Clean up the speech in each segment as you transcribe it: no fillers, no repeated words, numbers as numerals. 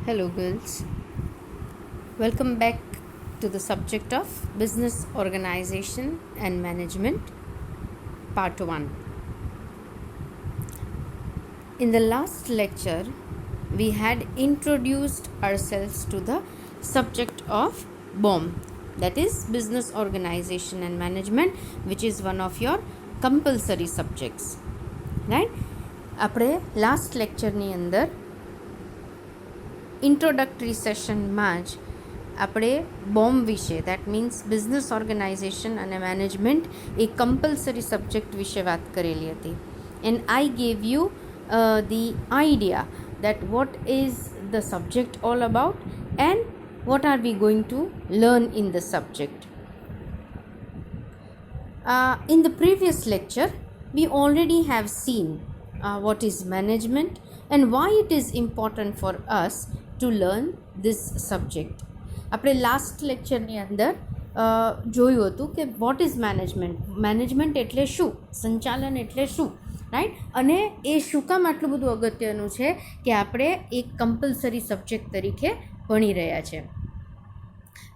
Hello, girls. Welcome back to the subject of business organization and management, part 1. In the last lecture, we had introduced ourselves to the subject of BOM, that is business organization and management, which is one of your compulsory subjects. Right? આપણે last લેક્ચરની અંદર introductory સેશનમાં જ આપણે બોમ વિશે, that means business organisation અને management એ compulsory subject વિશે વાત કરેલી હતી. And I gave you the idea that what is the subject all about and what are we going to learn in the subject. In the previous lecture, we already have seen what is management and why it is important for us to learn this subject. આપણે last લેક્ચરની અંદર જોયું હતું કે what is management એટલે શું, સંચાલન એટલે શું, રાઈટ, અને એ શું કામ આટલું બધું અગત્યનું છે કે આપણે એક કમ્પલસરી સબ્જેક્ટ તરીકે ભણી રહ્યા છે.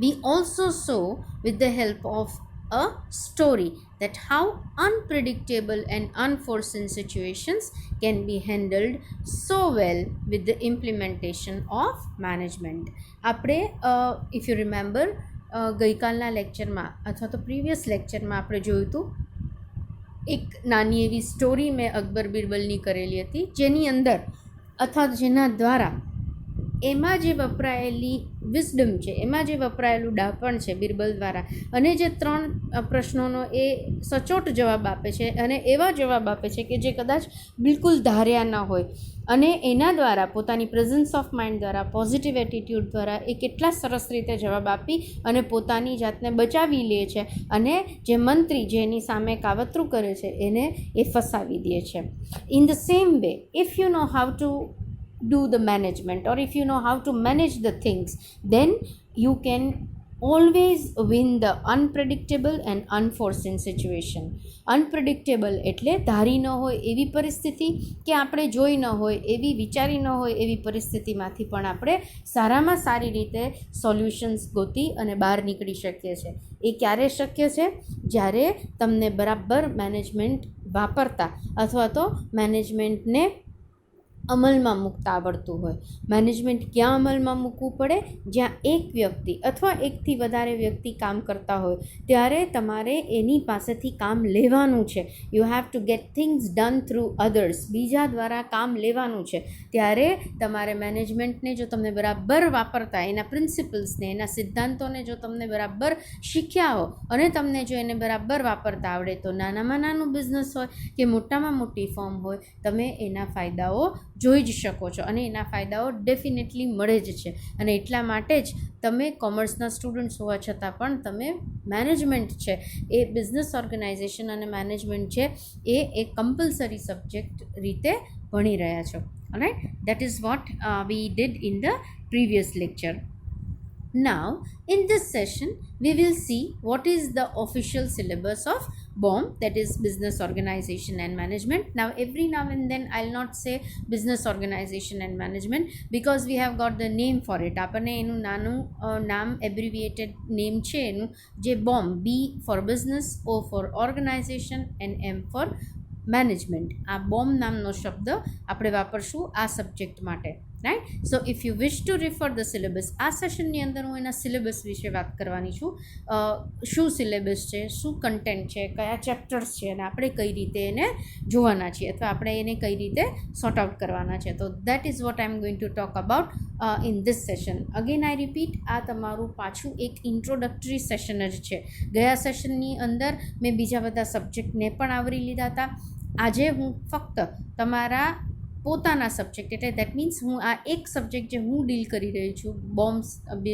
We also saw with the help of a story that how unpredictable and unforeseen situations can be handled so well with the implementation of management. આપણે if you remember ગઈકાલના લેક્ચરમાં અથવા તો પ્રીવિયસ લેક્ચરમાં આપણે જોયું હતું એક નાની એવી સ્ટોરી મેં અકબર બિરબલની કરેલી હતી, જેની અંદર અથવા જેના દ્વારા એમાં જે વપરાયેલી વિઝડમ છે, એમાં જે વપરાયેલું ડાપણ છે બિરબલ દ્વારા, અને જે 3 પ્રશ્નોનો એ સચોટ જવાબ આપે છે અને એવા જવાબ આપે છે કે જે કદાચ બિલકુલ ધાર્યા ન હોય, અને એના દ્વારા પોતાની પ્રેઝન્સ ઓફ માઇન્ડ દ્વારા, પોઝિટિવ એટીટ્યૂડ દ્વારા એ કેટલા સરસ રીતે જવાબ આપી અને પોતાની જાતને બચાવી લે છે, અને જે મંત્રી જેની સામે કાવતરું કરે છે એને એ ફસાવી દે છે. In the same way, if you know how to do the management, or if you know how to manage the things, then you can always win the unpredictable and unforeseen situation. Unpredictable એટલે ધારી ન હોય એવી પરિસ્થિતિ કે આપણે જોઈ ન હોય એવી, વિચારી ન હોય એવી પરિસ્થિતિમાંથી પણ આપણે સારામાં સારી રીતે સોલ્યુશન્સ ગોતી અને બહાર નીકળી શકીએ છીએ. એ ક્યારે શક્ય છે? જ્યારે તમને બરાબર મેનેજમેન્ટ વાપરતા અથવા તો મેનેજમેન્ટને અમલમાં મૂકતા આવડતું હોય. મેનેજમેન્ટ ક્યાં અમલમાં મૂકવું પડે? જ્યાં એક વ્યક્તિ અથવા એકથી વધારે વ્યક્તિ કામ કરતા હોય ત્યારે તમારે એની પાસેથી કામ લેવાનું છે. You have to gate things done through others. બીજા દ્વારા કામ લેવાનું છે. ત્યારે તમારે મેનેજમેન્ટને જો તમને બરાબર વાપરતા, એના પ્રિન્સિપલ્સને, એના સિદ્ધાંતોને જો તમને બરાબર શીખ્યા હો અને તમને જો એને બરાબર વાપરતા આવડે, તો નાનામાં નાનું બિઝનેસ હોય કે મોટામાં મોટી ફર્મ હોય, તમે એના ફાયદાઓ જોઈ જ શકો છો અને એના ફાયદાઓ ડેફિનેટલી મળે જ છે. અને એટલા માટે જ તમે કોમર્સના સ્ટુડન્ટ્સ હોવા છતાં પણ તમે મેનેજમેન્ટ છે, એ બિઝનેસ ઓર્ગેનાઇઝેશન અને મેનેજમેન્ટ છે એ એક કમ્પલસરી સબ્જેક્ટ રીતે ભણી રહ્યા છો. Right, that is what we did in the previous lecture. Now, in this session, we will see what is the official syllabus of BOM, that is Business Organization and Management. Now, every now and then, I'll not say Business Organization and Management because we have got the name for it. આપણને એનું નાનું નામ, એબ્રિવિએટેડ name છે એનું, જે BOM, B for Business, O for Organization and M for Management. આ BOM નામનો શબ્દ આપણે વાપરશું આ સબ્જેક્ટ માટે. Right, so if you wish two refer the syllabus, આ સેશનની અંદર હું એના સિલેબસ વિશે વાત કરવાની છું. શું સિલેબસ છે, શું કન્ટેન્ટ છે, કયા ચેપ્ટર્સ છે અને આપણે કઈ રીતે એને જોવાના છીએ અથવા આપણે એને કઈ રીતે સોર્ટ આઉટ કરવાના છે. તો that is what I am going to talk about in this session. Again I repeat, આ તમારું પાછું એક ઇન્ટ્રોડક્ટરી સેશન જ છે. ગયા સેશનની અંદર મેં બીજા બધા સબ્જેક્ટને પણ આવરી લીધા હતા. આજે હું ફક્ત તમારા પોતાના સબ્જેક્ટ, એટલે દેટ મીન્સ હું આ એક સબ્જેક્ટ જે હું ડીલ કરી રહી છું, બોમ્સ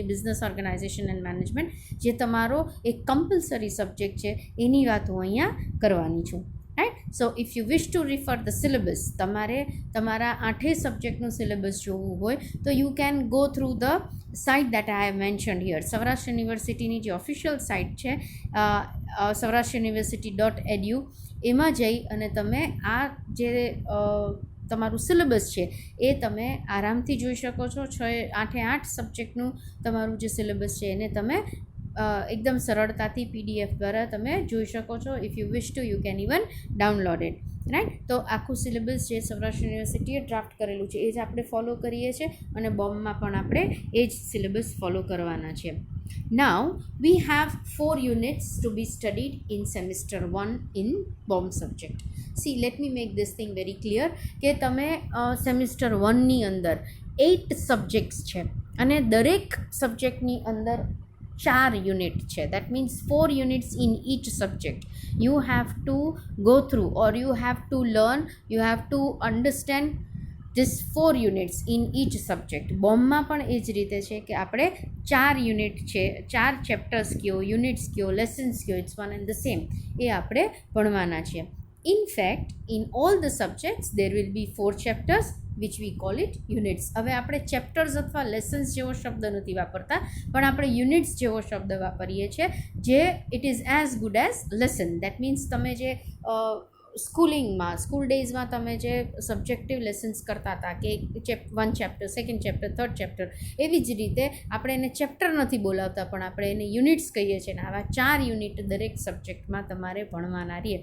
બિઝનેસ ઓર્ગેનાઇઝેશન એન્ડ મેનેજમેન્ટ, જે તમારો એક કમ્પલસરી સબ્જેક્ટ છે, એની વાત હું અહીંયા કરવાની છું. Right, so if you wish two refer the syllabus, તમારે તમારા 8 સબ્જેક્ટનું સિલેબસ જોવું હોય તો you can go through the site that I have mentioned here. Saurashtra યુનિવર્સિટીની જે ઓફિશિયલ સાઇટ છે, saurashtrauniversity.edu, એમાં જઈ અને તમે આ જે તમારું સિલેબસ છે એ તમે આરામથી જોઈ શકો છો. 8 સબ્જેક્ટનું તમારું જે સિલેબસ છે એને તમે એકદમ સરળતાથી PDF દ્વારા તમે જોઈ શકો છો. If you wish to you can even download it, right. તો આખું સિલેબસ જે સૌરાષ્ટ્ર યુનિવર્સિટીએ ડ્રાફ્ટ કરેલું છે એ જ આપણે ફોલો કરીએ છીએ અને બોમ્બમાં પણ આપણે એ જ સિલેબસ ફોલો કરવાના છે. Now we have 4 units to be studied in semester 1 in BOM subject. See, let me make this thing very clear કે તમે સેમિસ્ટર 1ની અંદર 8 સબ્જેક્ટ્સ છે અને દરેક સબ્જેક્ટની અંદર 4 યુનિટ છે. That means 4 units in each subject. You have to go through or you have to learn, you have to understand this 4 units in each subject. બોમ્બમાં પણ એ જ રીતે છે કે આપણે 4 યુનિટ છે, 4 ચેપ્ટર્સ કયો, યુનિટ્સ કયો, લેસન્સ કયો, it's one and the same, એ આપણે ભણવાના છીએ. In fact, in all the subjects there will be 4 chapters which we call it units. હવે આપણે ચેપ્ટર્સ અથવા લેસન્સ જેવો શબ્દ નથી વાપરતા, પણ આપણે યુનિટ્સ જેવો શબ્દ વાપરીએ છીએ, જે it is as good as lesson. That means તમે જે સ્કૂલ ડેઝમાં તમે જે સબ્જેક્ટિવ લેસન્સ કરતા હતા કે 1 chapter, 2nd chapter, 3rd chapter, એવી જ રીતે આપણે એને ચેપ્ટર નથી બોલાવતા પણ આપણે એને યુનિટ્સ કહીએ છીએ. અને આવા 4 યુનિટ દરેક સબ્જેક્ટમાં તમારે ભણવાના રહીએ,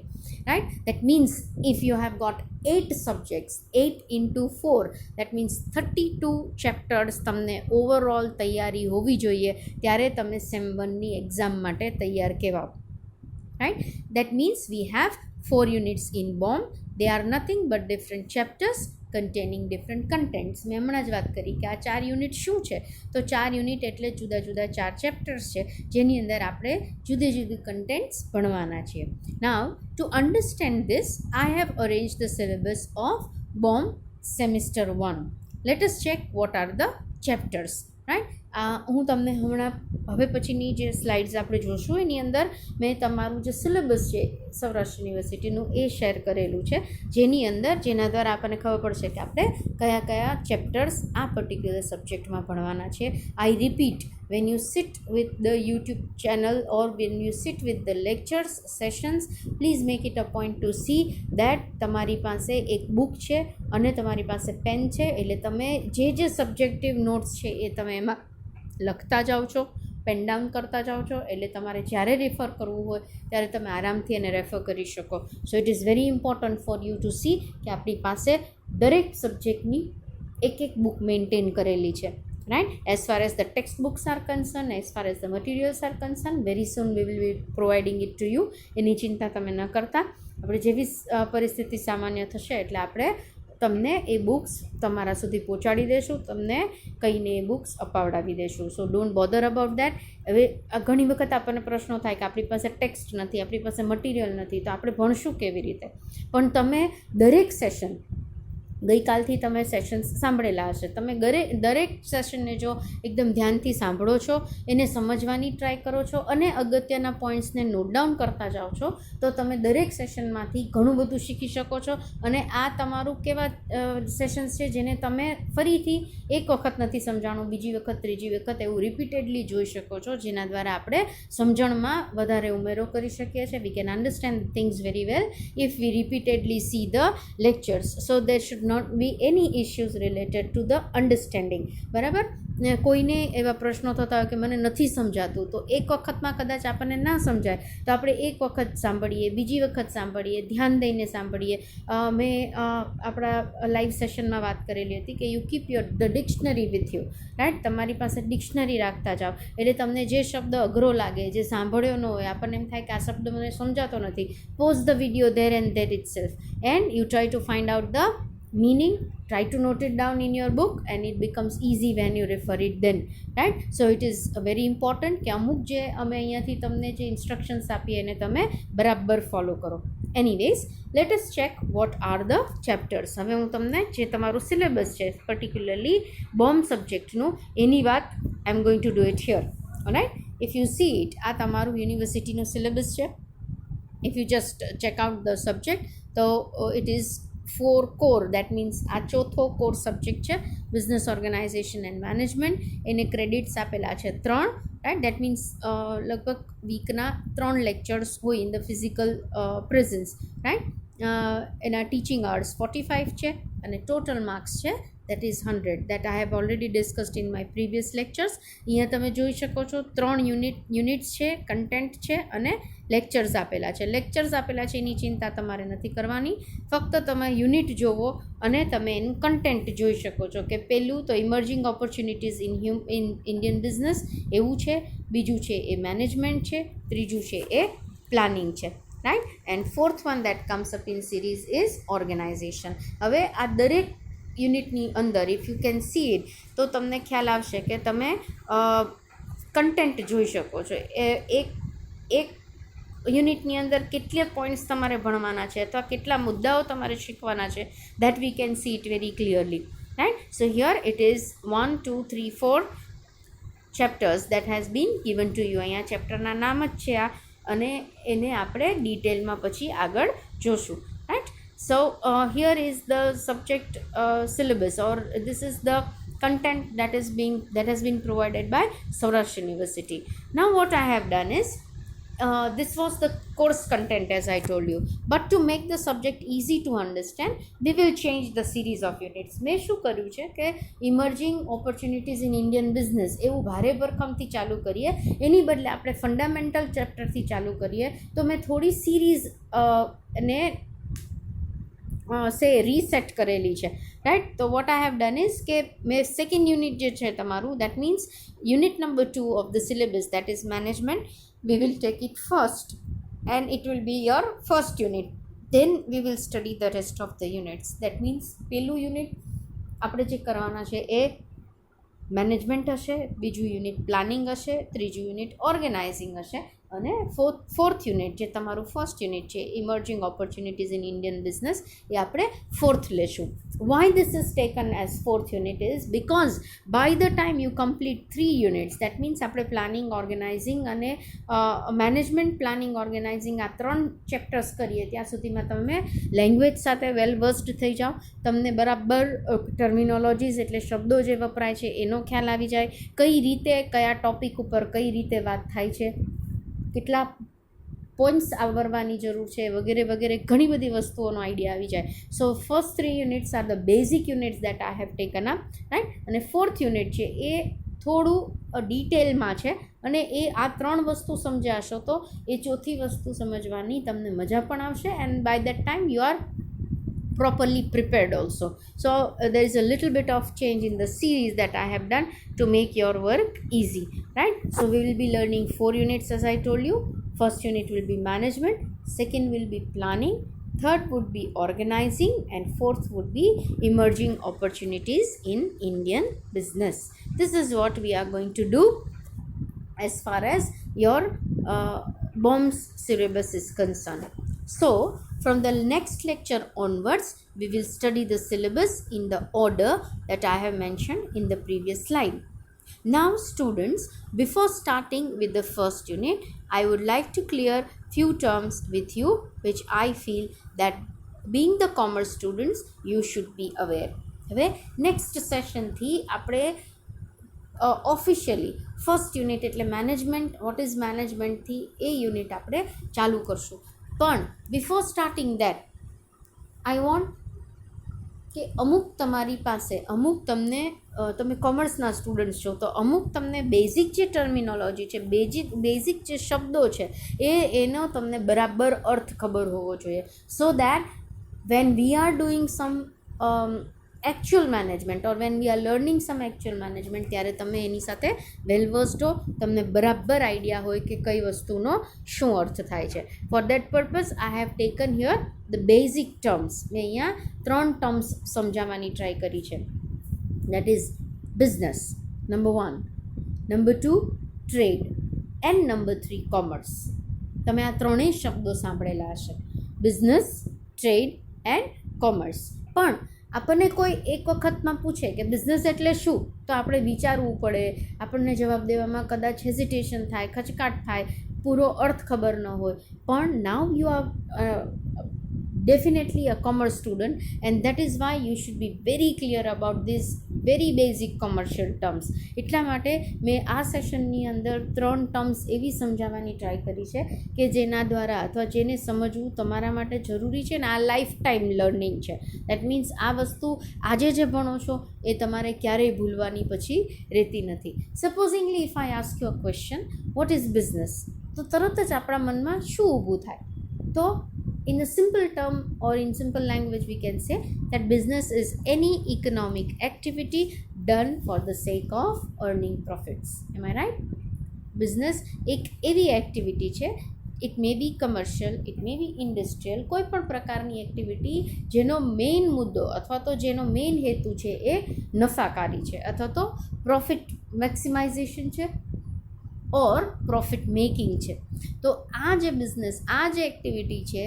right. That means if you have got 8 subjects, 8 into 4, that means 32 chapters તમને ઓવરઓલ તૈયારી હોવી જોઈએ, ત્યારે તમે સેમ 1ની એક્ઝામ માટે તૈયાર કહેવાઓ, right. That means we have 4 units in BOM. They are nothing but different chapters containing different contents. મેં હમણાં જ વાત કરી કે આ 4 યુનિટ શું છે, તો 4 યુનિટ એટલે જુદા જુદા 4 ચેપ્ટર્સ છે જેની અંદર આપણે જુદી જુદી કન્ટેન્ટ્સ ભણવાના છીએ. Now to understand this, I have arranged the syllabus of BOM semester 1. Let us check what are the chapters, right. હું તમને હમણાં હવે પછીની જે સ્લાઇડ્સ આપણે જોશું એની અંદર મેં તમારું જે સિલેબસ છે સૌરાષ્ટ્ર યુનિવર્સિટીનું એ શેર કરેલું છે, જેના દ્વારા આપણને ખબર પડશે કે આપણે કયા કયા ચેપ્ટર્સ આ પર્ટિક્યુલર સબ્જેક્ટમાં ભણવાના છે. આઈ repeat, when you sit with the YouTube channel or when you sit with the lectures sessions, please make it a point to see that તમારી પાસે એક બુક છે અને તમારી પાસે પેન છે, એટલે તમે જે સબ્જેક્ટિવ નોટ્સ છે એ તમે એમાં લખતા જાઓ છો, પેન ડાઉન કરતા જાઓ છો, એટલે તમારે જ્યારે રેફર કરવું હોય ત્યારે તમે આરામથી એને રેફર કરી શકો. So it is very important for you to see કે આપણી પાસે દરેક સબ્જેક્ટની એક બુક મેન્ટેન કરેલી છે, right. As far as the textbooks are concerned, as far as the materials are concerned, very soon we will be providing it to you. એની ચિંતા તમે ન કરતા. આપણે જેવી પરિસ્થિતિ સામાન્ય થશે એટલે આપણે તમને એ બુક્સ તમારા સુધી પહોંચાડી દઈશું, તમને કહીને એ બુક્સ અપાવડાવી દઈશું. સો ડોન્ટ બોધર અબાઉટ દેટ. હવે ઘણી વખત આપણને પ્રશ્નો થાય કે આપણી પાસે ટેક્સ્ટ નથી, આપણી પાસે મટીરિયલ નથી, તો આપણે ભણશું કેવી રીતે? પણ તમે દરેક સેશન, ગઈકાલથી તમે સેશન્સ સાંભળેલા હશે, તમે દરેક સેશનને જો એકદમ ધ્યાનથી સાંભળો છો, એને સમજવાની ટ્રાય કરો છો અને અગત્યના પોઈન્ટ્સને નોટ ડાઉન કરતા જાઓ છો, તો તમે દરેક સેશનમાંથી ઘણું બધું શીખી શકો છો. અને આ તમારું કેવા સેશન્સ છે જેને તમે ફરીથી એક વખત નથી સમજાણું, બીજી વખત, ત્રીજી વખત એવું રિપીટેડલી જોઈ શકો છો, જેના દ્વારા આપણે સમજણમાં વધારે ઉમેરો કરી શકીએ છીએ. We can understand things very well if V repeatedly see the lectures. So there should not be any issues related to the understanding. બરાબર. કોઈને એવા પ્રશ્નો થતા હોય કે મને નથી સમજાતું, તો એક વખતમાં કદાચ આપણને ના સમજાય તો આપણે એક વખત સાંભળીએ, બીજી વખત સાંભળીએ, ધ્યાન દઈને સાંભળીએ. મેં આપણા લાઈવ સેશનમાં વાત કરેલી હતી કે you keep the dictionary with you, right. તમારી પાસે ડિક્શનરી રાખતા જાઓ, એટલે તમને જે શબ્દ અઘરો લાગે, જે સાંભળ્યો ન હોય, આપણને એમ થાય કે આ શબ્દ મને સમજાતો નથી, pause the video there and there itself and you try to find out the meaning, try to note it down in your book and it becomes easy when you refer it then, right. So it is very important કે અમુક જે અમે અહીંયાથી તમને જે instructions આપીએ એને તમે બરાબર ફોલો કરો. Anyways, let us check what are the chapters. હવે હું તમને જે તમારું સિલેબસ છે પર્ટિક્યુલરલી બોમ્બ સબ્જેક્ટનું, એની વાત I am going to do it here, right. If you see it, આ તમારું યુનિવર્સિટીનું સિલેબસ છે. If you just check out the subject, તો it is 4 core. That means આ ચોથો કોર સબ્જેક્ટ છે, બિઝનેસ ઓર્ગેનાઇઝેશન એન્ડ મેનેજમેન્ટ. એને credits આપેલા છે 3, રાઈટ. દેટ મીન્સ લગભગ વીકના 3 લેક્ચર્સ હોય in the physical presence, right. એના ટીચિંગ અવર્સ 45 છે અને ટોટલ માર્ક્સ છે that is 100 that I have already discussed in my previous lectures. અહીંયા તમે જોઈ શકો છો 3 યુનિટ્સ છે, કન્ટેન્ટ છે અને લેક્ચર્સ આપેલા છે. લેક્ચર્સ આપેલા છે એની ચિંતા તમારે નથી કરવાની, ફક્ત તમે યુનિટ જોવો અને તમે એનું કન્ટેન્ટ જોઈ શકો છો કે પહેલું તો emerging opportunities in Indian business એવું છે, બીજું છે એ મેનેજમેન્ટ છે, ત્રીજું છે એ પ્લાનિંગ છે, right. And fourth one that comes up in series is organisation. હવે આ દરેક યુનિટની અંદર if you can see it તો તમને ખ્યાલ આવશે કે તમે કન્ટેન્ટ જોઈ શકો છો. એક યુનિટની અંદર કેટલા પોઈન્ટ્સ તમારે ભણવાના છે અથવા કેટલા મુદ્દાઓ તમારે શીખવાના છે, that we can see it very clearly, right. So here it is 1 2 3 4 chapters that has been given to you. અહીંયા ચેપ્ટરના નામ જ છે આ, અને એને આપણે ડિટેલમાં પછી આગળ જોશું, right. So here is the subject syllabus, or this is the content that has been provided by Saurashtra University. Now what I have done is this was the course content as I told you, but to make the subject easy to understand we will change the series of units. મેં શું કર્યું છે કે emerging opportunities in Indian business એવું ભારે ભરખમથી ચાલુ કરીએ, એની બદલે આપણે ફંડામેન્ટલ ચેપ્ટરથી ચાલુ કરીએ. તો મેં થોડી સિરીઝ ને રીસેટ કરેલી છે, રાઈટ. તો what I have done is કે મેં સેકન્ડ યુનિટ જે છે તમારું, that means unit number 2 of the syllabus that is management, we will take it first and it will be your first unit. Then we will study the rest of the units. That means પહેલું unit આપણે જે કરવાના છે એ management હશે, બીજું unit planning હશે, ત્રીજું યુનિટ ઓર્ગેનાઇઝિંગ હશે અને ફોર્થ યુનિટ જે તમારું ફર્સ્ટ યુનિટ છે emerging opportunities in Indian business એ આપણે ફોર્થ લેશું. Why this is taken as fourth unit is because by the time you complete 3 units, that means આપણે પ્લાનિંગ, ઓર્ગેનાઇઝિંગ અને મેનેજમેન્ટ, પ્લાનિંગ, ઓર્ગેનાઇઝિંગ આ 3 chapters કરીએ ત્યાં સુધીમાં તમે લેંગ્વેજ સાથે વેલ વર્સ્ડ થઈ જાઓ, તમને બરાબર ટર્મિનોલોજીસ એટલે શબ્દો જે વપરાય છે એનો ખ્યાલ આવી જાય, કઈ રીતે કયા ટોપિક ઉપર કઈ રીતે વાત થાય છે, કેટલા પોઈન્ટ્સ આવરવાની જરૂર છે વગેરે વગેરે ઘણી બધી વસ્તુઓનો આઈડિયા આવી જાય. So first 3 units are the basic units that I have taken up, right. અને ફોર્થ યુનિટ છે એ થોડું ડિટેલમાં છે અને એ આ 3 વસ્તુ સમજાશો તો એ ચોથી વસ્તુ સમજવાની તમને મજા પણ આવશે, and by that time you are properly prepared also. So there is a little bit of change in the series that I have done to make your work easy, right. So we will be learning 4 units as I told you. First unit will be management, second will be planning, third would be organizing, and fourth would be emerging opportunities in Indian business. This is what we are going to do as far as your BOMS syllabus is concerned. So from the next lecture onwards we will study the syllabus in the order that I have mentioned in the previous slide. Now students, before starting with the first unit I would like to clear few terms with you which I feel that being the commerce students you should be aware. હવે next session થી આપણે officially first unit એટલે management, what is મેનેજમેન્ટથી એ unit આપણે ચાલુ કરશું. પણ before starting that I want કે અમુક તમારી પાસે તમે કોમર્સના સ્ટુડન્ટ્સ છો તો અમુક તમને બેઝિક જે ટર્મિનોલોજી છે, બેઝિક જે શબ્દો છે એનો તમને બરાબર અર્થ ખબર હોવો જોઈએ. So that when we are doing some actual management or when we are learning some actual management ત્યારે તમે એની સાથે વેલ વર્સ્ડ હો, તમને બરાબર આઈડિયા હોય કે કઈ વસ્તુનો શું અર્થ થાય છે. For that purpose I have taken here the basic terms. મેં અહીંયા 3 ટર્મ્સ સમજાવવાની ટ્રાય કરી છે. That is business number 1, number 2 trade and number 3 commerce. તમે આ ત્રણેય શબ્દો સાંભળેલા હશે, બિઝનેસ, ટ્રેડ એન્ડ કોમર્સ. પણ આપણને કોઈ એક વખતમાં પૂછે કે બિઝનેસ એટલે શું, તો આપણે વિચારવું પડે, આપણને જવાબ દેવામાં કદાચ હેઝિટેશન થાય, ખચકાટ થાય, પૂરો અર્થ ખબર ન હોય. પણ now you are definitely a commerce student and that is why you should be very clear about these very basic commercial terms. એટલા માટે મેં આ સેશનની અંદર 3 ટર્મ્સ એવી સમજાવવાની ટ્રાય કરી છે કે જેના દ્વારા અથવા જેને સમજવું તમારા માટે જરૂરી છે ને આ લાઈફ ટાઈમ લર્નિંગ છે. દેટ મીન્સ આ વસ્તુ આજે જે ભણો છો એ તમારે ક્યારેય ભૂલવાની પછી રહેતી નથી. Supposingly if I ask you a question, what is business, તો તરત જ આપણા મનમાં શું ઊભું થાય? તો in a simple term or in simple language we can say that business is any economic activity done for the sake of earning profits. Am I right? Business એક એવી એક્ટિવિટી છે, it may be commercial, it may be industrial, કોઈ પણ પ્રકારની activity જેનો main મુદ્દો અથવા તો જેનો મેઇન હેતુ છે એ નફાકારી છે અથવા તો પ્રોફિટ મેક્સિમાઇઝેશન છે ઓર પ્રોફિટ મેકિંગ છે. તો આ જે બિઝનેસ, આ જે એક્ટિવિટી છે,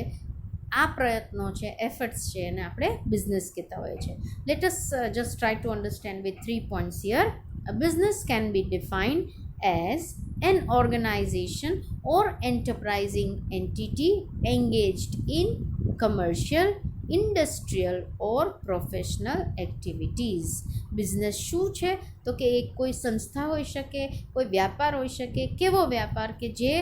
આ પ્રયત્નો છે, એફર્ટ્સ છે, એને આપણે બિઝનેસ કહેતા હોઈએ છીએ. Let us just try to understand with 3 points here. A business can be defined as an organization or enterprising entity engaged in commercial, industrial or professional activities. Business શું છે? તો કે એક કોઈ સંસ્થા હોઈ શકે, કોઈ વ્યાપાર હોઈ શકે. કેવો વ્યાપાર? કે જે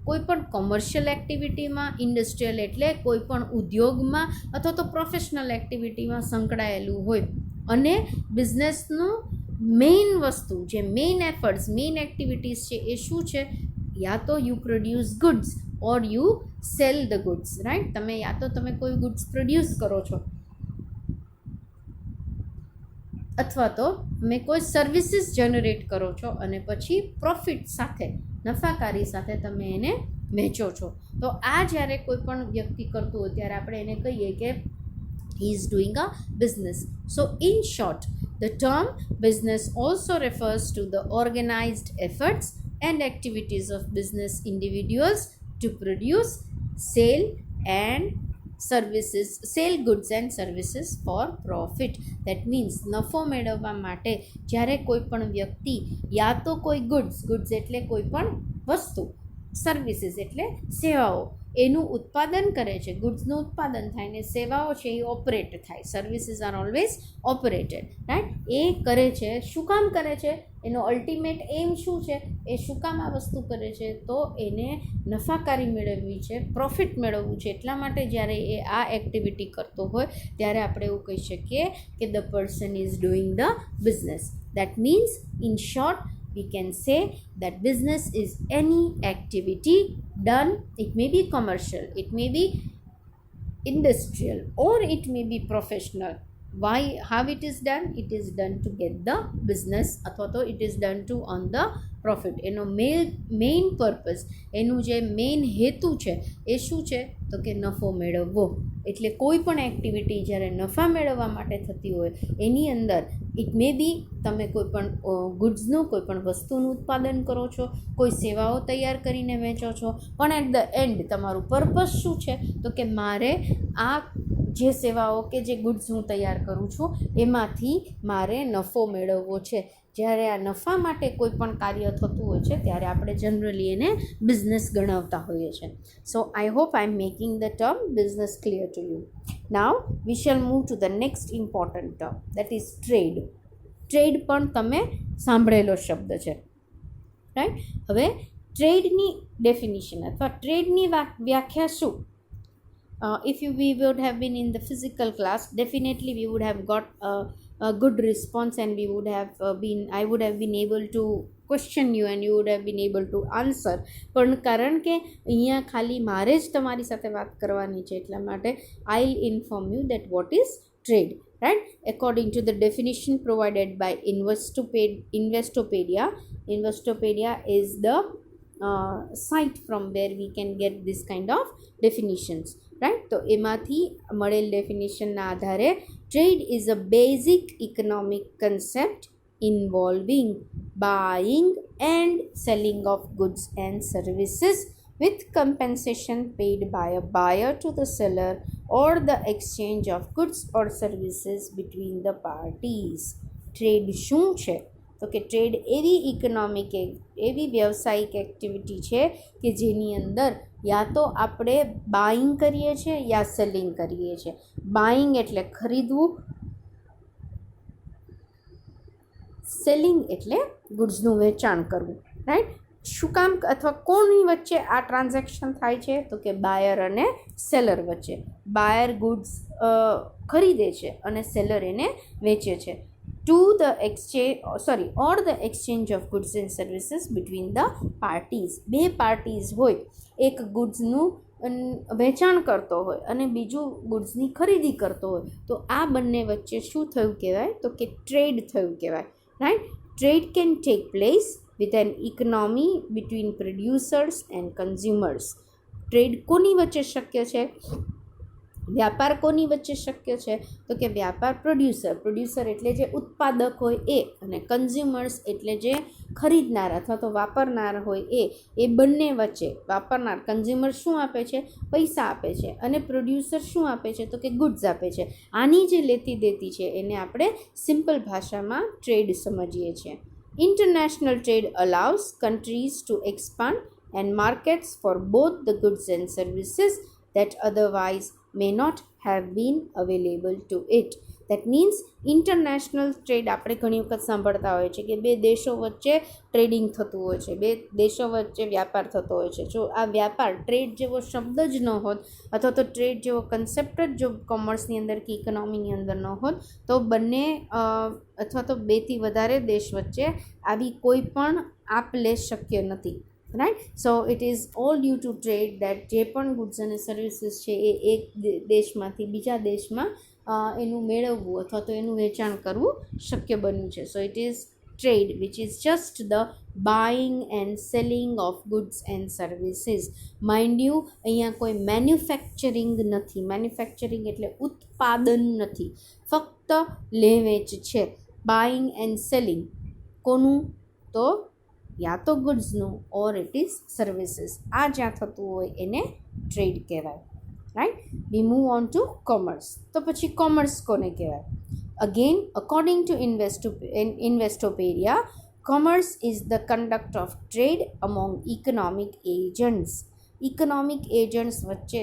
કોઈ પણ કોમર્શિયલ એક્ટિવિટીમાં, ઇન્ડસ્ટ્રીયલ એટલે કોઈ પણ ઉદ્યોગમાં અથવા તો પ્રોફેશનલ એક્ટિવિટીમાં સંકળાયેલું હોય. અને બિઝનેસનું મેઇન વસ્તુ, જે મેઇન એફર્ટ્સ, મેઇન એક્ટિવિટીઝ છે એ શું છે? યા તો you produce goods or you cell the goods, right? તમે કોઈ ગુડ્સ પ્રોડ્યુસ કરો છો અથવા તો તમે કોઈ સર્વિસીસ જનરેટ કરો છો અને પછી પ્રોફિટ સાથે, નફાકારી સાથે તમે એને વેચો છો. તો આ જ્યારે કોઈ પણ વ્યક્તિ કરતું હોય ત્યારે આપણે એને કહીએ કે he is doing a business. So in short, the term business also refers to the organized efforts and activities of business individuals to produce, sell goods and services for profit. That means નફો મેળવવા માટે જ્યારે કોઈ પણ વ્યક્તિ યા તો કોઈ goods એટલે કોઈ પણ વસ્તુ, સર્વિસીસ એટલે સેવાઓ, એનું ઉત્પાદન કરે છે. ગુડ્સનું ઉત્પાદન થાય ને સેવાઓ છે એ ઓપરેટ થાય. Services are always operated, right? એ કરે છે. શું કામ કરે છે? એનો અલ્ટિમેટ એમ શું છે? એ શું કામ આ વસ્તુ કરે છે? તો એને નફાકારી મેળવવી છે, પ્રોફિટ મેળવવું છે. એટલા માટે જ્યારે એ આ એક્ટિવિટી કરતો હોય ત્યારે આપણે એવું કહી શકીએ કે the person is doing the business. That means in short we can say that business is any activity done, it may be commercial, it may be industrial or it may be professional. Why? How it is done? It is done to get the business અથવા તો it is done to earn the profit. એનો main purpose, એનું જે main હેતુ છે એ શું છે? તો કે નફો મેળવવો. એટલે કોઈ પણ એક્ટિવિટી જ્યારે નફા મેળવવા માટે થતી હોય એની અંદર ઇટ મે બી તમે કોઈ પણ ગુડ્સનું, કોઈ પણ વસ્તુનું ઉત્પાદન કરો છો, કોઈ સેવાઓ તૈયાર કરીને વેચો છો, પણ એટ ધ એન્ડ તમારું પર્પઝ શું છે? તો કે મારે આ જે સેવાઓ કે જે ગુડ્સ હું તૈયાર કરું છું એમાંથી મારે નફો મેળવવો છે. જ્યારે આ નફા માટે કોઈ પણ કાર્ય થતું હોય છે ત્યારે આપણે જનરલી એને બિઝનેસ ગણાવતા હોઈએ છીએ. So I hope I am making the term business clear to you. Now we shall move to the next important term, that is trade. Trade પણ તમે સાંભળેલો શબ્દ છે, રાઈટ? હવે ટ્રેડની ડેફિનિશન અથવા ટ્રેડની વ્યાખ્યા શું? If we would have been in the physical class, definitely we would have got a good response and we would have I would have been able to question you and you would have been able to answer. પણ કારણ કે અહીંયા ખાલી મારે જ તમારી સાથે વાત કરવાની છે એટલા માટે I'll inform you that what is trade, right? According to the definition provided by Investopedia is the site from where we can get this kind of definitions, right? તો એમાંથી મળેલ ડેફિનેશનના આધારે trade is a basic economic concept ઇન્વોલ્વિંગ buying and selling of goods and services with compensation paid by a buyer to the seller or the exchange of goods or services between the parties. Trade શું છે? તો કે trade એવી વ્યવસાયિક activity છે કે જેની અંદર યા તો આપણે બાઇંગ કરીએ છીએ યા સેલિંગ કરીએ છીએ. બાઇંગ એટલે ખરીદવું સેલિંગ એટલે ગુડ્સનું વેચાણ કરવું, રાઈટ. શું કામ અથવા કોની વચ્ચે આ ટ્રાન્ઝેક્શન થાય છે? તો કે બાયર અને સેલર વચ્ચે. બાયર ગુડ્સ ખરીદે છે અને સેલર એને વેચે છે. or the exchange of goods and services between the parties. બે પાર્ટીઝ હોય, એક ગુડ્સનું વેચાણ કરતો હોય અને બીજું ગુડ્સની ખરીદી કરતો હોય, તો આ બંને વચ્ચે શું થયું કહેવાય? તો કે ટ્રેડ થયું કહેવાય, right. Trade can take place with an economy between producers and consumers. Trade કોની વચ્ચે શક્ય છે? વ્યાપાર કોની વચ્ચે શક્ય છે? તો કે વ્યાપાર પ્રોડ્યુસર એટલે જે ઉત્પાદક હોય એ, અને કન્ઝ્યુમર્સ એટલે જે ખરીદનાર અથવા તો વાપરનાર હોય એ બંને વચ્ચે. વાપરનાર કન્ઝ્યુમર શું આપે છે? પૈસા આપે છે, અને પ્રોડ્યુસર શું આપે છે? તો કે ગુડ્સ આપે છે. આની જે લેતી દેતી છે એને આપણે સિમ્પલ ભાષામાં ટ્રેડ સમજીએ છીએ. International trade allows countries to expand and markets for both the goods and services that otherwise may not have been available to it. That means international trade આપણે ઘણી વખત સાંભળતા હોય છે કે બે દેશો વચ્ચે ટ્રેડિંગ થતું હોય છે, બે દેશો વચ્ચે વ્યાપાર થતો હોય છે. જો આ વ્યાપાર ટ્રેડ જેવો શબ્દ જ ન હોત અથવા તો ટ્રેડ જેવો કન્સેપ્ટ જ જો કોમર્સની અંદર કે ઇકોનોમીની અંદર ન હોત, તો બંને અથવા તો બેથી વધારે દેશ વચ્ચે આવી કોઈ પણ આપ લે શક્ય નથી, right. So it is all due to trade that જે પણ ગુડ્સ અને સર્વિસીસ છે એ એક દેશમાંથી બીજા દેશમાં એનું મેળવવું અથવા તો એનું વેચાણ કરવું શક્ય બન્યું છે. સો it is trade which is just the buying and selling of goods and services. Mind you, અહીંયા કોઈ મેન્યુફેક્ચરિંગ નથી. મેન્યુફેક્ચરિંગ એટલે ઉત્પાદન નથી, ફક્ત લે વેચ છે. બાઇંગ એન્ડ સેલિંગ કોનું? તો યા તો ગુડ્સનું ઓર ઇટ ઇઝ સર્વિસીસ. આ જ્યાં થતું હોય એને ટ્રેડ કહેવાય, right. V move on two commerce. તો પછી કોમર્સ કોને કહેવાય? Again according to Investopedia, commerce is the conduct of trade among economic agents. Economic agents વચ્ચે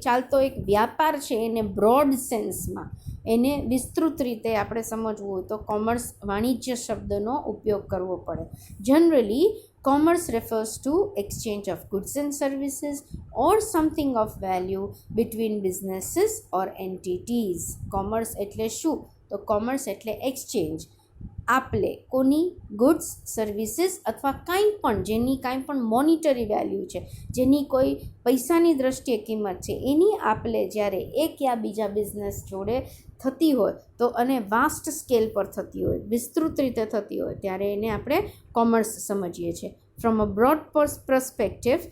ચાલતો એક વ્યાપાર છે. એને બ્રોડ સેન્સમાં, એને વિસ્તૃત રીતે આપણે સમજવું હોય તો કોમર્સ વાણિજ્ય શબ્દનો ઉપયોગ કરવો પડે. Generally commerce refers to exchange of goods and services or something of value between businesses or entities. Commerce એટલે શું? તો કોમર્સ એટલે એક્સચેન્જ, આપલે. કોની? ગુડ્સ, સર્વિસીસ અથવા કાંઈ પણ જેની કાંઈ પણ મોનિટરી વેલ્યુ છે, જેની કોઈ પૈસાની દ્રષ્ટિએ કિંમત છે, એની આપલે જ્યારે એક યા બીજા બિઝનેસ જોડે થતી હોય તો, અને વાસ્ટ સ્કેલ પર થતી હોય, વિસ્તૃત રીતે થતી હોય, ત્યારે એને આપણે કોમર્સ સમજીએ છીએ. From a broad perspective,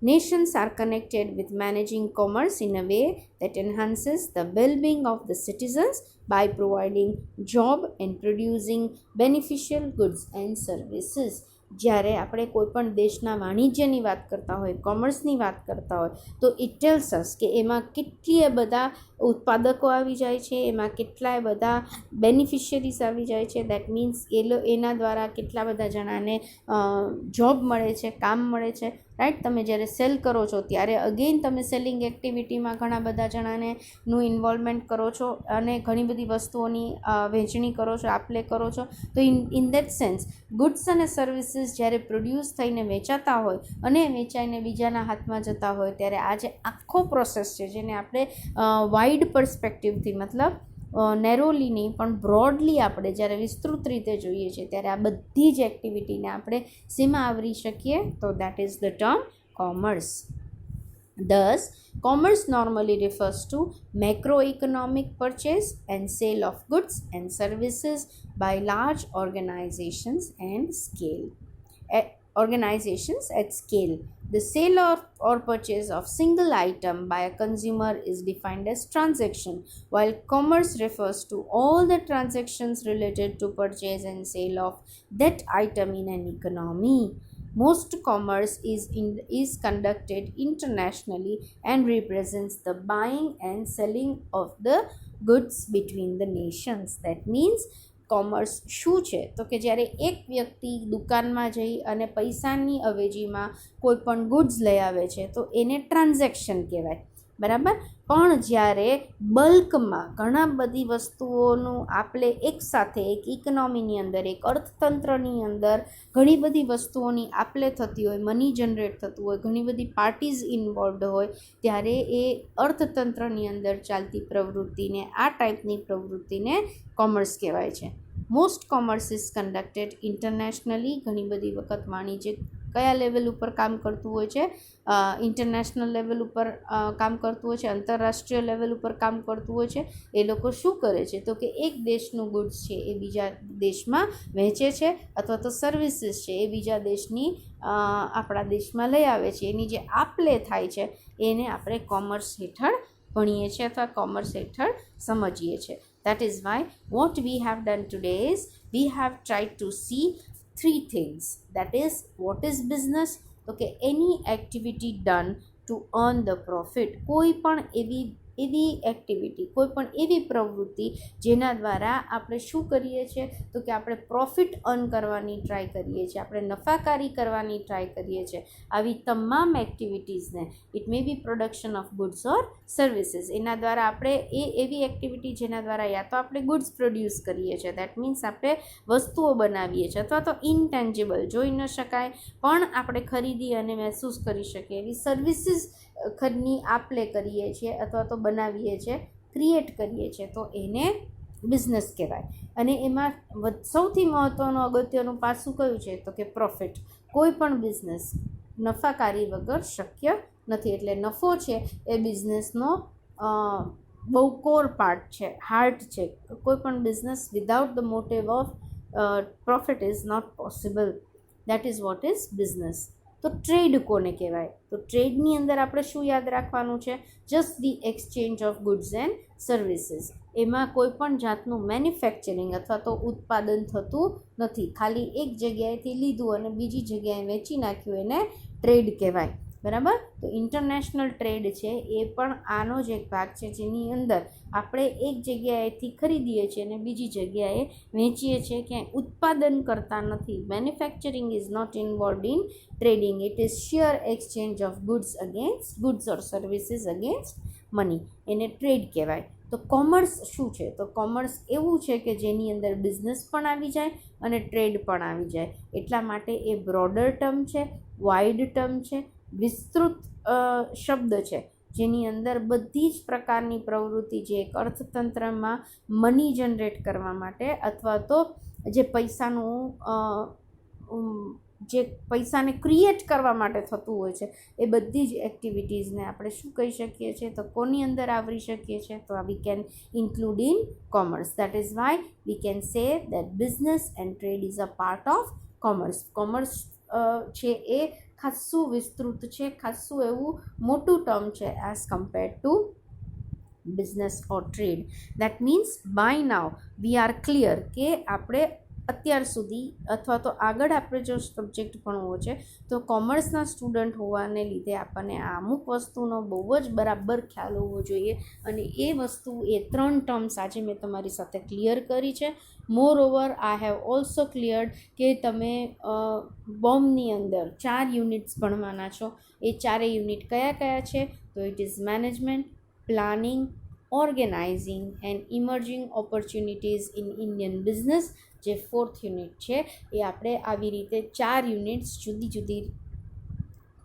nations are connected with managing commerce in a way that enhances the well-being of the citizens by providing job and producing beneficial goods and services. જ્યારે આપણે કોઈ પણ દેશના વાણિજ્યની વાત કરતા હોય, કોમર્સની વાત કરતા હોય, તો ઇટ ટેલ્સ અસ કે એમાં કેટલાય બધા ઉત્પાદકો આવી જાય છે, એમાં કેટલાય બધા બેનિફિશિયરીઝ આવી જાય છે. દેટ મીન્સ એના દ્વારા કેટલા બધા જણાને જોબ મળે છે, કામ મળે છે, રાઈટ. તમે જ્યારે સેલ કરો છો ત્યારે અગેન તમે સેલિંગ એક્ટિવિટીમાં ઘણા બધા જણાને નું ઇન્વોલ્વમેન્ટ કરો છો અને ઘણી બધી વસ્તુઓની વહેંચણી કરો છો, આપલે કરો છો. તો ઇન દેટ સેન્સ ગુડ્સ અને સર્વિસીસ જ્યારે પ્રોડ્યુસ થઈને વેચાતા હોય અને વેચાઈને બીજાના હાથમાં જતા હોય, ત્યારે આ જે આખો પ્રોસેસ છે, જેને આપણે વાઇડ પર્સપેક્ટિવથી, મતલબ નેરોલી નહીં પણ બ્રોડલી આપણે જ્યારે વિસ્તૃત રીતે જોઈએ છીએ, ત્યારે આ બધી જ એક્ટિવિટીને આપણે શેમાં આવરી શકીએ? તો that is the term commerce. Thus, commerce normally refers to macroeconomic purchase and sale of goods and services by large organizations at scale. The sale or purchase of single item by a consumer is defined as transaction, while commerce refers to all the transactions related to purchase and sale of that item in an economy. Most commerce is conducted internationally and represents the buying and selling of the goods between the nations. That means commerce શું છે? તો કે જ્યારે એક વ્યક્તિ દુકાનમાં જઈ અને પૈસાની અવેજીમાં કોઈ પણ ગુડ્સ લઈ આવે છે તો એને ટ્રાન્ઝેક્શન કહેવાય. બરાબર. પણ જ્યારે બલ્કમાં ઘણા બધી વસ્તુઓનું આપણે એકસાથે એક ઇકોનોમીની અંદર, એક અર્થતંત્રની અંદર ઘણી બધી વસ્તુઓની આપલે થતી હોય, મની જનરેટ થતું હોય, ઘણી બધી પાર્ટીઝ ઇન્વોલ્વડ હોય, ત્યારે એ અર્થતંત્રની અંદર ચાલતી પ્રવૃત્તિને, આ ટાઈપની પ્રવૃત્તિને કોમર્સ કહેવાય છે. Most commerce is conducted internationally. ઘણી બધી વખત વાણિજ્ય કયા લેવલ ઉપર કામ કરતું હોય છે? ઇન્ટરનેશનલ લેવલ ઉપર કામ કરતું હોય છે, આંતરરાષ્ટ્રીય લેવલ ઉપર કામ કરતું હોય છે. એ લોકો શું કરે છે તો કે એક દેશનું ગુડ્સ છે એ બીજા દેશમાં વહેંચે છે, અથવા તો સર્વિસીસ છે એ બીજા દેશની આપણા દેશમાં લઈ આવે છે. એની જે આપલે થાય છે એને આપણે કોમર્સ હેઠળ ભણીએ છીએ અથવા કોમર્સ હેઠળ સમજીએ છીએ. That is why what we have done today is we have tried to see three things. That is, what is business? Okay, any activity done to earn the profit. કોઈ પણ એવી એક્ટિવિટી, કોઈ પણ એવી પ્રવૃત્તિ જેના દ્વારા આપણે શું કરીએ છીએ તો કે આપણે પ્રોફિટ અર્ન કરવાની ટ્રાય કરીએ છીએ, આપણે નફાકારી કરવાની ટ્રાય કરીએ છીએ. આવી તમામ એક્ટિવિટીઝને, it may be production of goods or services, એના દ્વારા આપણે એવી એક્ટિવિટી જેના દ્વારા યા તો આપણે ગુડ્સ પ્રોડ્યુસ કરીએ છીએ, દેટ મીન્સ આપણે વસ્તુઓ બનાવીએ છીએ, અથવા તો ઇનટેન્જિબલ, જોઈ ન શકાય પણ આપણે ખરીદી અને મહેસૂસ કરી શકીએ એવી સર્વિસીસ ખરની આપલે કરીએ છીએ અથવા તો બનાવીએ છીએ, ક્રિએટ કરીએ છીએ, તો એને બિઝનેસ કહેવાય. અને એમાં સૌથી મહત્ત્વનું અગત્યનું પાસું કયું છે તો કે પ્રોફિટ. કોઈ પણ બિઝનેસ નફાકારી વગર શક્ય નથી. એટલે નફો છે એ બિઝનેસનો બહુ કોર પાર્ટ છે, હાર્ટ છે. કોઈ પણ business without the motive of profit is not possible. That is what is business. તો ટ્રેડ કોને કહેવાય? તો ટ્રેડની અંદર આપણે શું યાદ રાખવાનું છે? Just the exchange of goods and services. એમાં કોઈ પણ જાતનું મેન્યુફેક્ચરિંગ અથવા તો ઉત્પાદન થતું નથી. ખાલી એક જગ્યાએથી લીધું અને બીજી જગ્યાએ વેચી નાખ્યું, એને ટ્રેડ કહેવાય. બરાબર. તો ઇન્ટરનેશનલ ટ્રેડ છે એ પણ આનો જ એક ભાગ છે, જેની અંદર આપણે એક જગ્યાએથી ખરીદીએ છીએ અને બીજી જગ્યાએ વેચીએ છીએ. ક્યાંય ઉત્પાદન કરતા નથી. Manufacturing is not involved in trading. It is sheer exchange of goods against goods or services against money. એને ટ્રેડ કહેવાય. તો કોમર્સ શું છે? તો કોમર્સ એવું છે કે જેની અંદર બિઝનેસ પણ આવી જાય અને ટ્રેડ પણ આવી જાય. એટલા માટે એ બ્રોડર ટર્મ છે, વાઇડ ટર્મ છે, વિસ્તૃત શબ્દ છે, જેની અંદર બધી જ પ્રકારની પ્રવૃત્તિ જે એક અર્થતંત્રમાં મની જનરેટ કરવા માટે અથવા તો જે પૈસાને ક્રિએટ કરવા માટે થતું હોય છે, એ બધી જ એક્ટિવિટીઝને આપણે શું કહી શકીએ છીએ તો કોની અંદર આવરી શકીએ છીએ? તો we can include in commerce. That is why we can say that business and trade is a part of commerce. Commerce છે એ ખાસ્સું વિસ્તૃત છે, ખાસ્સું એવું મોટું ટર્મ છે as compared to business or trade. That means buy now we are clear કે આપણે અત્યાર સુધી અથવા તો આગળ આપણે જો સબ્જેક્ટ ભણવો છે તો કોમર્સના સ્ટુડન્ટ હોવાને લીધે આપણને અમુક વસ્તુનો બહુ જ બરાબર ખ્યાલ હોવો જોઈએ. અને એ વસ્તુ, એ 3 ટર્મ્સ આજે મેં તમારી સાથે ક્લિયર કરી છે. Moreover I have also cleared કે તમે બોમ્બની અંદર 4 યુનિટ્સ ભણવાના છો. એ 4 યુનિટ કયા કયા છે? તો it is management, planning, organising and emerging opportunities in Indian business. જે 4th યુનિટ છે એ આપણે આવી રીતે 4 યુનિટ્સ જુદી જુદી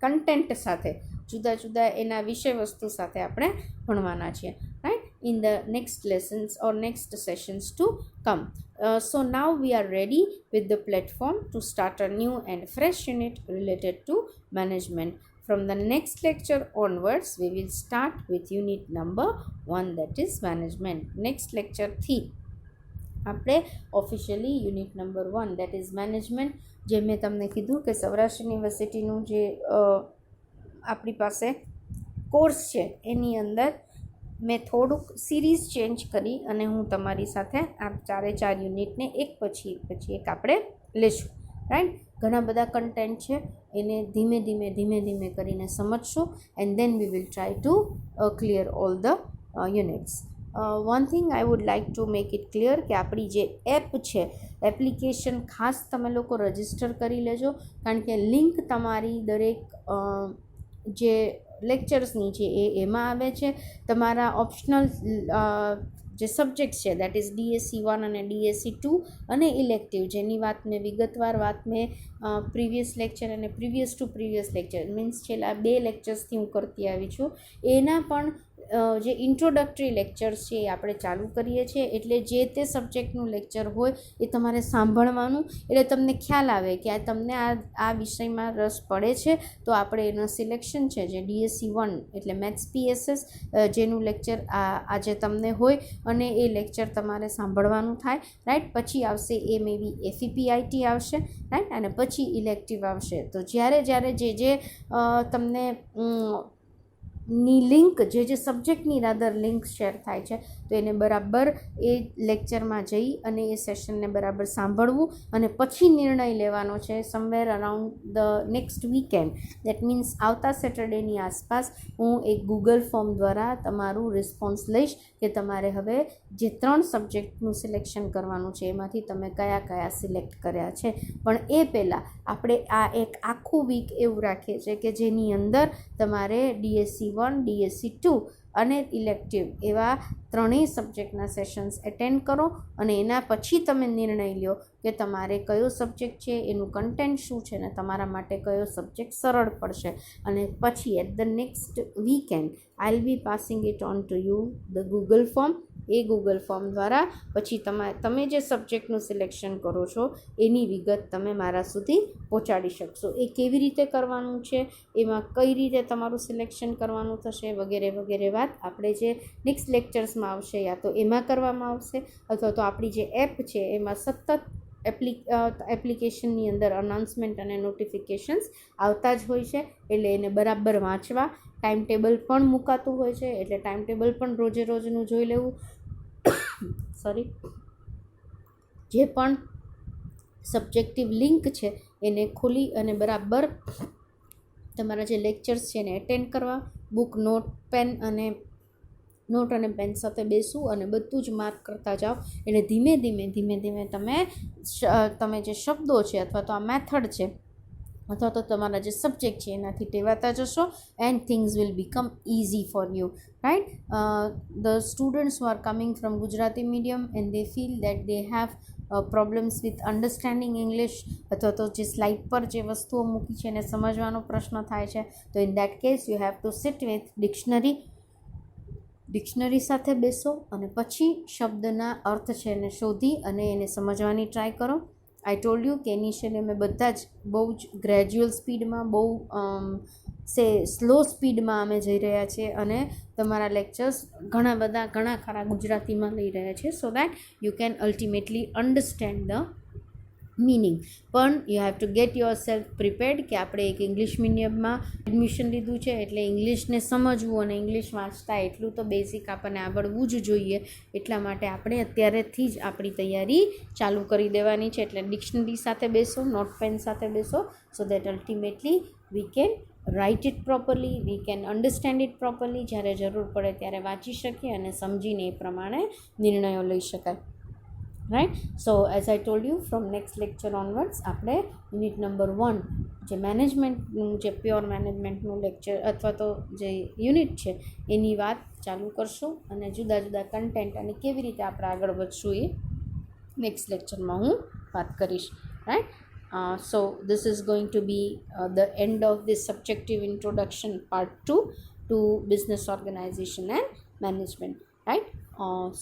કન્ટેન્ટ સાથે, જુદા જુદા એના વિષય વસ્તુ સાથે આપણે ભણવાના છીએ. Right? In the next lessons or next sessions to come. So now we are ready with the platform to start a new and fresh unit related to management. From the next lecture onwards, we will start with unit number 1, that is management. Next lecture થી આપણે officially unit number 1 that is management, જે મેં તમને કીધું કે સૌરાષ્ટ્ર યુનિવર્સિટીનું જે આપણી પાસે કોર્સ છે એની અંદર મેં થોડુંક સિરીઝ ચેન્જ કરી અને હું તમારી સાથે આ 4 યુનિટને એક પછી એક આપણે લેશું. રાઈટ? ઘણા બધા કન્ટેન્ટ છે, એને ધીમે ધીમે કરીને સમજશું and then we will try to clear all the units. One thing I would like to make it clear કે આપણી જે એપ છે, એપ્લિકેશન ખાસ તમે લોકો રજિસ્ટર કરી લેજો, કારણ કે લિંક તમારી દરેક જે લેક્ચર્સની છે એમાં આવે છે. તમારા ઓપ્શનલ જે સબ્જેક્ટ છે દેટ ઇઝ DSC1 અને DSC2 અને ઇલેક્ટિવ, જેની વાત મેં વિગતવાર વાત મેં પ્રીવિયસ લેક્ચર અને પ્રીવિયસ લેક્ચર મીન્સ છેલ્લા 2 લેક્ચર્સથી હું કરતી આવી છું, એના પણ જે ઇન્ટ્રોડક્ટરી લેક્ચર્સ છે એ આપણે ચાલુ કરીએ છીએ. એટલે જે તે સબ્જેક્ટનું લેક્ચર હોય એ તમારે સાંભળવાનું, એટલે તમને ખ્યાલ આવે કે તમને આ વિષયમાં રસ પડે છે તો આપણે એનું સિલેક્શન છે જે DSC1 એટલે મેથ્સ PSS જેનું લેક્ચર આજે તમને હોય અને એ લેક્ચર તમારે સાંભળવાનું થાય, રાઈટ. પછી આવશે એ મે બી FEPIT આવશે, રાઈટ, અને પછી ઇલેક્ટિવ આવશે. તો જ્યારે જે તમને ની લિંક જે સબ્જેક્ટની રાદર લિંક શેર થાય છે તો એને બરાબર એ લેક્ચરમાં જઈ અને એ સેશનને બરાબર સાંભળવું અને પછી નિર્ણય લેવાનો છે. Somewhere around the next weekend, that means આવતા સેટરડેની આસપાસ હું એક ગૂગલ ફોર્મ દ્વારા તમારું રિસ્પોન્સ લઈશ કે તમારે હવે જે 3 સબ્જેક્ટનું સિલેક્શન કરવાનું છે એમાંથી તમે કયા સિલેક્ટ કર્યા છે. પણ એ પહેલાં આપણે આ એક આખું વીક એવું રાખીએ છીએ કે જેની અંદર તમારે DSC1, DSC2 અને ઇલેક્ટિવ એવા 3 સબ્જેક્ટના સેશન્સ એટેન્ડ કરો અને એના પછી તમે નિર્ણય લો કે તમારે કયો સબ્જેક્ટ છે, એનું કન્ટેન્ટ શું છે ને તમારા માટે કયો સબ્જેક્ટ સરળ પડશે. અને પછી at the next weekend I will be passing it on to you the Google form. એ ગૂગલ ફોર્મ દ્વારા પછી તમે જે સબ્જેક્ટનું સિલેક્શન કરો છો એની વિગત તમે મારા સુધી પહોંચાડી શકશો. એ કેવી રીતે કરવાનું છે, એમાં કઈ રીતે તમારું સિલેક્શન કરવાનું થશે વગેરે વાત આપણે જે નેક્સ્ટ લેક્ચર્સમાં આવશે યા તો એમાં કરવામાં આવશે અથવા તો આપણી જે એપ છે એમાં સતત એપ્લિકેશનની અંદર અનાઉન્સમેન્ટ અને નોટિફિકેશન્સ આવતા જ હોય છે. એટલે એને બરાબર વાંચવા, ટાઈમ ટેબલ પણ મુકાતું હોય છે એટલે ટાઈમ ટેબલ પણ રોજનું જોઈ લેવું. જે પણ સબ્જેક્ટિવ લિંક છે એને ખોલી અને બરાબર તમારા જે લેક્ચર્સ છે એને એટેન્ડ કરવા, બુક નોટ અને પેન સાથે બેસવું અને બધું જ માર્ક કરતા જાઓ. એટલે ધીમે ધીમે તમે જે શબ્દો છે અથવા તો આ મેથડ છે અથવા તો તમારા જે સબ્જેક્ટ છે એનાથી ટેવાતા જશો and things will become easy for you, right. The students who are coming from Gujarati medium and they feel that they have problems with understanding English અથવા તો જે સ્લાઇડ પર જે વસ્તુઓ મૂકી છે એને સમજવાનો પ્રશ્ન થાય છે તો in that case you have to sit with dictionary સાથે બેસો અને પછી શબ્દના અર્થ છે એને શોધી અને એને સમજવાની ટ્રાય કરો. આઈ ટોલ્ડ યુ કે ઇનિશિયલી અમે બધા જ બહુ જ ગ્રેજ્યુઅલ સ્પીડમાં સ્લો સ્પીડમાં અમે જઈ રહ્યા છીએ અને તમારા લેક્ચર્સ ઘણા ખરા ગુજરાતીમાં લઈ રહ્યા છે so that you can ultimately understand the meaning. પણ you have to get yourself prepared કે આપણે એક ઇંગ્લિશ મીડિયમમાં એડમિશન લીધું છે એટલે ઇંગ્લિશને સમજવું અને ઇંગ્લિશ વાંચતા એટલું તો બેઝિક આપણને આવડવું જ જોઈએ. એટલા માટે આપણે અત્યારેથી જ આપણી તૈયારી ચાલુ કરી દેવાની છે. એટલે ડિક્શનરી સાથે બેસો, નોટ પેન સાથે બેસો so that ultimately we can write it properly, we can understand it properly. જ્યારે જરૂર પડે ત્યારે વાંચી શકીએ અને સમજીને એ પ્રમાણે નિર્ણયો લઈ શકાય, right. So as I told you from next lecture onwards આપણે યુનિટ નંબર 1 જે મેનેજમેન્ટનું જે પ્યોર મેનેજમેન્ટનું લેક્ચર અથવા તો જે યુનિટ છે એની વાત ચાલુ કરશું અને જુદા કન્ટેન્ટ અને કેવી રીતે આપણે આગળ વધશું એ નેક્સ્ટ લેક્ચરમાં હું વાત કરીશ, right. So this is going to be the end of this subjective introduction part 2 to business organization and management, right.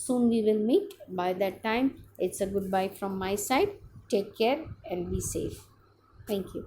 Soon we will meet. By that time it's a goodbye from my side. Take care and be safe. Thank you.